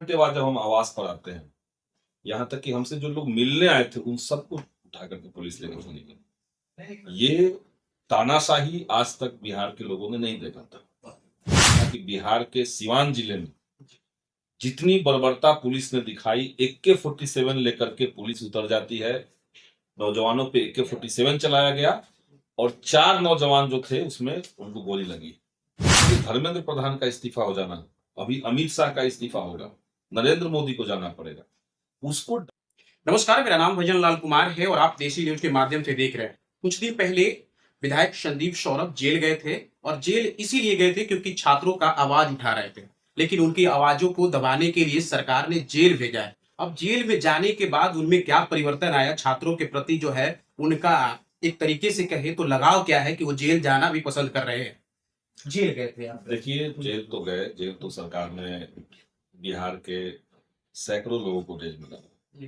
घंटे बाद जब हम आवास पर आते हैं, यहाँ तक कि हमसे जो लोग मिलने आए थे उन सबको उठा करके पुलिस लेकर चली गई। ये तानाशाही आज तक बिहार के लोगों ने नहीं देखा था कि बिहार के सिवान जिले में जितनी बर्बरता पुलिस ने दिखाई, AK-47 लेकर के पुलिस उतर जाती है, नौजवानों पे AK-47 चलाया गया और 4 नौजवान जो थे उसमें उनको गोली लगी। धर्मेंद्र प्रधान का इस्तीफा हो जाना, अभी अमित शाह का इस्तीफा होगा, नरेंद्र मोदी को जाना पड़ेगा उसको। नमस्कार, मेरा नाम भजन लाल कुमार है और आप देसी न्यूज के माध्यम से देख रहे हैं। कुछ दिन पहले विधायक संदीप सौरभ जेल गए थे और जेल इसीलिए गए थे क्योंकि छात्रों का आवाज उठा रहे थे, लेकिन उनकी आवाजों को दबाने के लिए सरकार ने जेल भेजा है। अब जेल में जाने के बाद उनमें क्या परिवर्तन आया, छात्रों के प्रति जो है उनका एक तरीके से कहे तो लगाव क्या है कि वो जेल जाना भी पसंद कर रहे हैं। जेल गए थे आप। देखिए, जेल तो गए, जेल तो सरकार ने बिहार के सैकड़ों लोगों को जेल में डाला।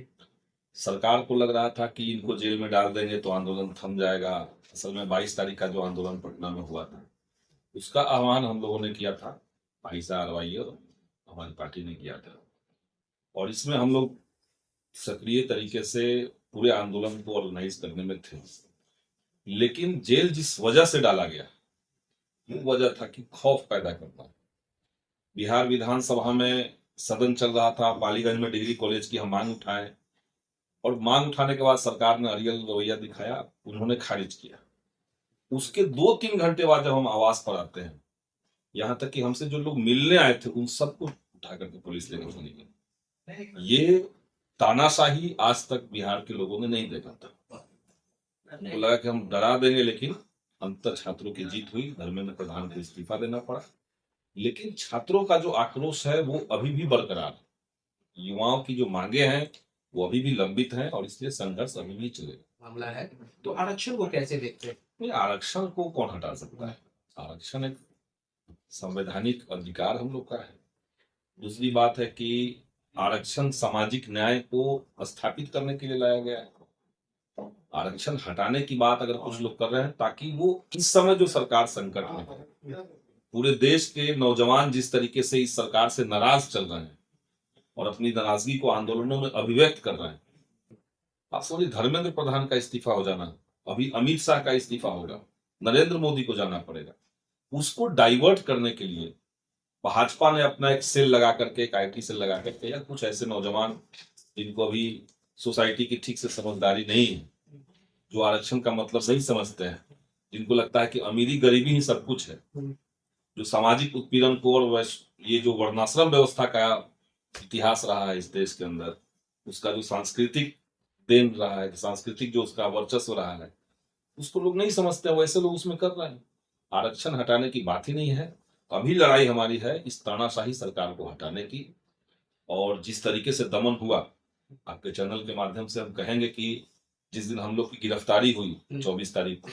सरकार को लग रहा था कि इनको जेल में डाल देंगे तो आंदोलन थम जाएगा। असल में 22 तारीख का जो आंदोलन पटना में हुआ था उसका आह्वान हम लोगों ने किया था, भाईसा अरवाई और हमारी पार्टी ने किया था, और इसमें हम लोग सक्रिय तरीके से पूरे आंदोलन को ऑर्गेनाइज करने में थे। लेकिन जेल जिस वजह से डाला गया वो वजह था कि खौफ पैदा करना। बिहार विधानसभा में सदन चल रहा था, पालीगंज में डिग्री कॉलेज की हम मांग उठाए और मांग उठाने के बाद सरकार ने अड़ियल रवैया दिखाया, उन्होंने खारिज किया। उसके 2-3 घंटे बाद जब हम आवास पर आते हैं, यहाँ तक कि हमसे जो लोग मिलने आए थे उन सबको उठा करके पुलिस लेकर चली गई। ये तानाशाही आज तक बिहार के लोगों ने नहीं देखा था। उनको लगा कि हम डरा देंगे, लेकिन अंतर छात्रों की जीत हुई, धर्मेंद्र प्रधान को इस्तीफा देना पड़ा। लेकिन छात्रों का जो आक्रोश है वो अभी भी बरकरार है। युवाओं की जो मांगे हैं वो अभी भी लंबित हैं और इसलिए संघर्ष अभी भी चलेगा। मामला है तो आरक्षण को कैसे देखते हैं? आरक्षण को कौन हटा सकता है? आरक्षण एक संवैधानिक अधिकार हम लोग का है। दूसरी बात है कि आरक्षण सामाजिक न्याय को स्थापित करने के लिए लाया गया है। आरक्षण हटाने की बात अगर कुछ लोग कर रहे हैं ताकि वो इस समय जो सरकार संकट में है, पूरे देश के नौजवान जिस तरीके से इस सरकार से नाराज चल रहे हैं और अपनी नाराजगी को आंदोलनों में अभिव्यक्त कर रहे हैं, आप समझिए धर्मेंद्र प्रधान का इस्तीफा हो जाना, अभी अमित शाह का इस्तीफा होगा, नरेंद्र मोदी को जाना पड़ेगा, उसको डाइवर्ट करने के लिए भाजपा ने अपना एक सेल लगा करके, एक IT सेल लगा करके, या कुछ ऐसे नौजवान जिनको अभी सोसाइटी की ठीक से समझदारी नहीं है, जो आरक्षण का मतलब सही समझते हैं, जिनको लगता है कि अमीरी गरीबी ही सब कुछ है, जो सामाजिक उत्पीड़न को और ये जो वर्णाश्रम व्यवस्था का इतिहास रहा है इस देश के अंदर, उसका जो सांस्कृतिक देन रहा है, सांस्कृतिक जो उसका वर्चस्व रहा है, उसको लोग नहीं समझते, वैसे लोग उसमें कर रहे हैं। आरक्षण हटाने की बात ही नहीं है। अभी लड़ाई हमारी है इस तानाशाही सरकार को हटाने की, और जिस तरीके से दमन हुआ, आपके चैनल के माध्यम से हम कहेंगे कि जिस दिन हम लोग की गिरफ्तारी हुई 24 तारीख को,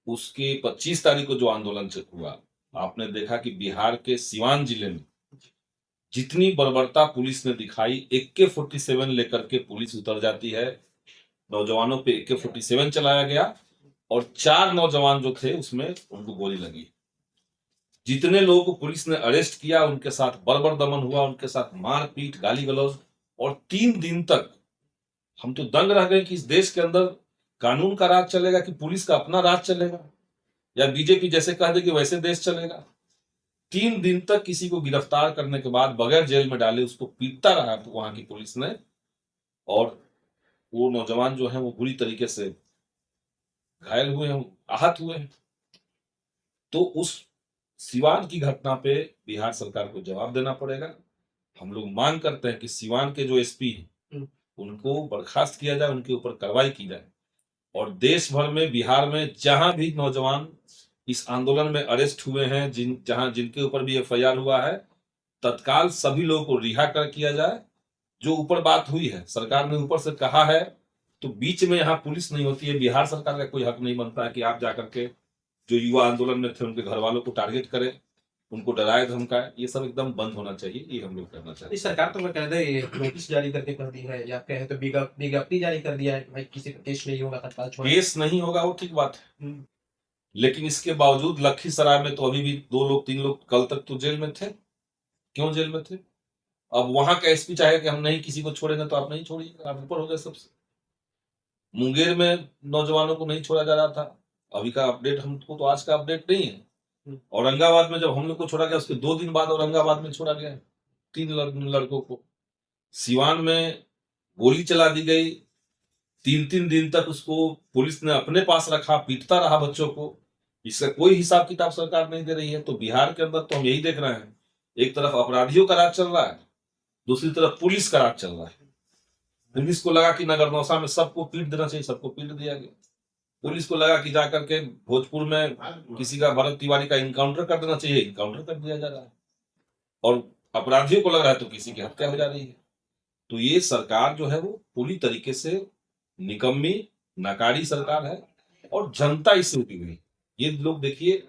उसके 25 तारीख को जो आंदोलन हुआ, आपने देखा कि बिहार के सिवान जिले में जितनी बर्बरता पुलिस ने दिखाई, AK-47 लेकर के पुलिस उतर जाती है, नौजवानों पे AK-47 चलाया गया और 4 नौजवान जो थे उसमें उनको गोली लगी। जितने लोगों को पुलिस ने अरेस्ट किया उनके साथ बर्बर दमन हुआ, उनके साथ मारपीट, गाली गलौज, और 3 दिन तक हम तो दंग रह गए कि इस देश के अंदर कानून का राज चलेगा कि पुलिस का अपना राज चलेगा, या बीजेपी जैसे कह दे कि वैसे देश चलेगा। 3 दिन तक किसी को गिरफ्तार करने के बाद बगैर जेल में डाले उसको पीटता रहा तो वहां की पुलिस ने, और वो नौजवान जो है वो बुरी तरीके से घायल हुए हैं, आहत हुए हैं। तो उस सिवान की घटना पे बिहार सरकार को जवाब देना पड़ेगा। हम लोग मांग करते हैं कि सिवान के जो SP हैं उनको बर्खास्त किया जाए, उनके ऊपर कार्रवाई की जाए, और देश भर में, बिहार में जहां भी नौजवान इस आंदोलन में अरेस्ट हुए हैं, जिनके ऊपर भी FIR हुआ है, तत्काल सभी लोगों को रिहा कर किया जाए। जो ऊपर बात हुई है, सरकार ने ऊपर से कहा है, तो बीच में यहाँ पुलिस नहीं होती है। बिहार सरकार का कोई हक नहीं बनता है कि आप जाकर के जो युवा आंदोलन में थे उनके घर वालों को टारगेट करें, उनको डराए धमकाए। ये सब एकदम बंद होना चाहिए, ये हम लोग करना चाहिए। सरकार तो मैं कह दे नोटिस जारी करके कर दी है, या कहे तो विज्ञप्ति जारी कर दिया है, भाई किसी का केस नहीं होगा, तत्काल छोड़। केस नहीं होगा वो ठीक बात है, लेकिन इसके बावजूद लखीसराय में तो अभी भी 2 लोग 3 लोग कल तक तो जेल में थे। क्यों जेल में थे? अब वहां का एसपी चाहे कि हम नहीं किसी को छोड़ेंगे तो आप नहीं छोड़िएगा, आप ऊपर हो गए सबसे। मुंगेर में नौजवानों को नहीं छोड़ा जा रहा था, अभी का अपडेट हमको तो आज का अपडेट नहीं है। औरंगाबाद में जब हम लोग को छोड़ा गया उसके 2 दिन बाद औरंगाबाद में छोड़ा गया 3 लड़कों को। सिवान में गोली चला दी गई, 3-3 दिन तक उसको पुलिस ने अपने पास रखा, पीटता रहा बच्चों को। इसका कोई हिसाब किताब सरकार नहीं दे रही है। तो बिहार के अंदर तो हम यही देख रहे हैं, एक तरफ अपराधियों का राज चल रहा है, दूसरी तरफ पुलिस का राज चल रहा है। पुलिस को लगा कि नगरनौसा में सबको पीट देना चाहिए, सबको पीट दिया गया। पुलिस को लगा कि जाकर के भोजपुर में किसी का भरत तिवारी का इनकाउंटर कर देना चाहिए, इनकाउंटर कर दिया जा रहा है। और अपराधियों को लग रहा है तो किसी की हत्या हो जा रही है। तो ये सरकार जो है वो पूरी तरीके से निकम्मी, नाकारी सरकार है और जनता इससे उठी हुई। ये लोग देखिए